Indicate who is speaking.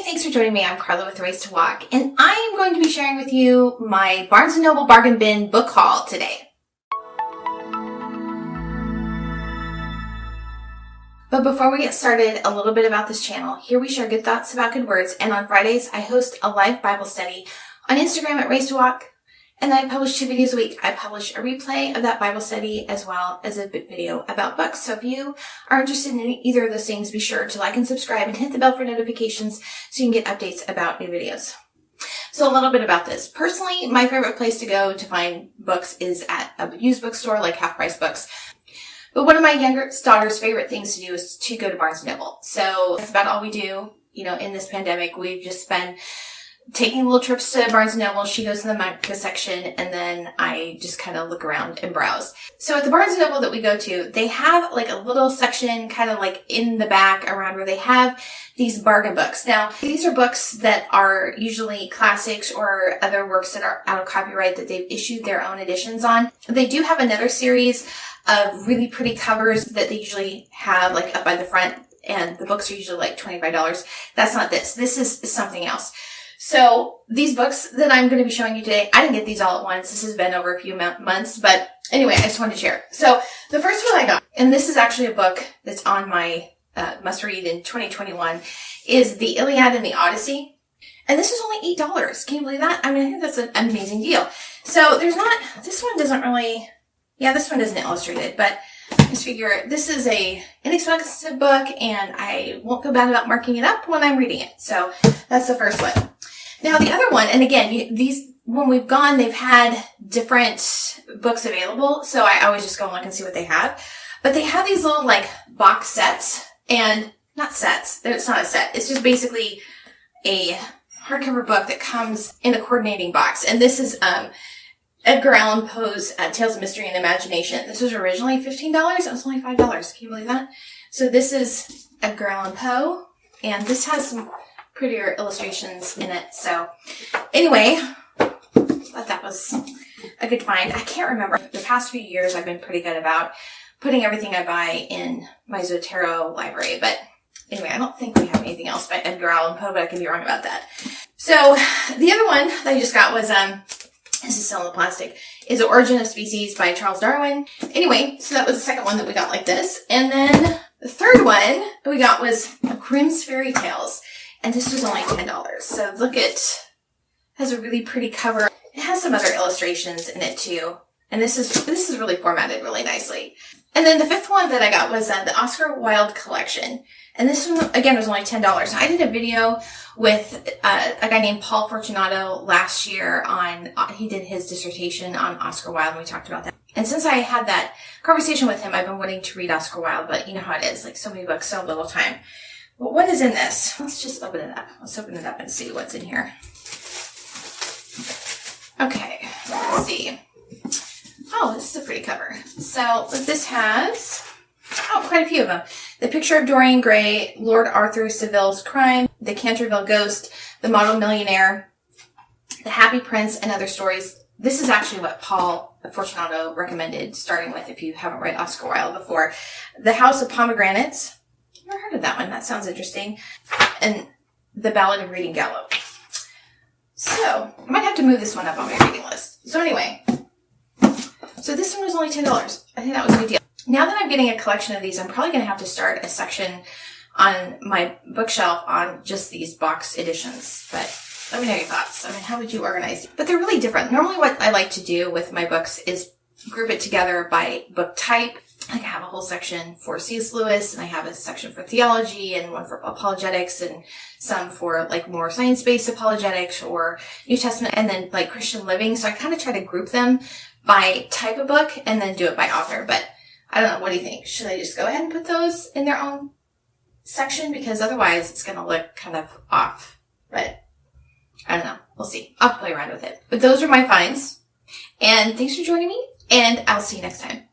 Speaker 1: thanks for joining me. I'm Carla with Race to Walk, and I am going to be sharing with you my Barnes & Noble Bargain Bin book haul today. But before we get started, a little bit about this channel. Here we share good thoughts about good words, and on Fridays I host a live Bible study on Instagram at Race to Walk, and I publish 2 videos a week. I publish a replay of that Bible study as well as a video about books. So if you are interested in either of those things, be sure to like and subscribe and hit the bell for notifications so you can get updates about new videos. So a little bit about this. Personally, my favorite place to go to find books is at a used bookstore like Half Price Books. But one of my youngest daughter's favorite things to do is to go to Barnes & Noble. So that's about all we do. In this pandemic, we've just been taking little trips to Barnes & Noble. She goes in the manga section, and then I just kind of look around and browse. So at the Barnes & Noble that we go to, they have like a little section kind of like in the back around where they have these bargain books. Now, these are books that are usually classics or other works that are out of copyright that they've issued their own editions on. They do have another series of really pretty covers that they usually have like up by the front, and the books are usually like $25. That's not this. This is something else. So these books that I'm going to be showing you today, I didn't get these all at once. This has been over a few months, but anyway, I just wanted to share. So the first one I got, and this is actually a book that's on my must read in 2021, is The Iliad and the Odyssey. And this is only $8. Can you believe that? I mean, I think that's an amazing deal. So this one doesn't really, this one isn't illustrated, but I just figure this is a inexpensive book and I won't feel bad about marking it up when I'm reading it. So that's the first one. Now the other one, and again, when we've gone, they've had different books available. So I always just go and look and see what they have. But they have these little like box sets, and not sets. It's not a set. It's just basically a hardcover book that comes in a coordinating box. And this is, Edgar Allan Poe's Tales of Mystery and Imagination. This was originally $15. It was only $5. Can you believe that? So this is Edgar Allan Poe, and this has some prettier illustrations in it. So anyway, I thought that was a good find. I can't remember. The past few years I've been pretty good about putting everything I buy in my Zotero library. But anyway, I don't think we have anything else by Edgar Allan Poe, but I could be wrong about that. So the other one that I just got was, this is still in the plastic, is The Origin of Species by Charles Darwin. Anyway, so that was the second one that we got like this. And then the third one that we got was Grimm's Fairy Tales. And this was only $10. So look, it has a really pretty cover. It has some other illustrations in it too. And this is really formatted really nicely. And then the fifth one that I got was the Oscar Wilde collection. And this one, again, was only $10. I did a video with a guy named Paul Fortunato last year he did his dissertation on Oscar Wilde, and we talked about that. And since I had that conversation with him, I've been wanting to read Oscar Wilde, but you know how it is, like so many books, so little time. But what is in this? Let's just open it up. Let's open it up and see what's in here. Okay, let's see. Oh, this is a pretty cover. So this has, quite a few of them. The Picture of Dorian Gray, Lord Arthur Saville's Crime, The Canterville Ghost, The Model Millionaire, The Happy Prince, and Other Stories. This is actually what Paul Fortunato recommended starting with if you haven't read Oscar Wilde before. The House of Pomegranates. Never heard of that one. That sounds interesting. And The Ballad of Reading Gallo. So I might have to move this one up on my reading list. So anyway, so this one was only $10. I think that was a good deal. Now that I'm getting a collection of these, I'm probably going to have to start a section on my bookshelf on just these box editions. But let me know your thoughts. I mean, how would you organize? But they're really different. Normally what I like to do with my books is group it together by book type. Like I have a whole section for C.S. Lewis, and I have a section for theology and one for apologetics and some for like more science-based apologetics or New Testament, and then like Christian living. So I kind of try to group them by type of book and then do it by author. But I don't know. What do you think? Should I just go ahead and put those in their own section? Because otherwise it's going to look kind of off. But I don't know. We'll see. I'll play around with it. But those are my finds. And thanks for joining me, and I'll see you next time.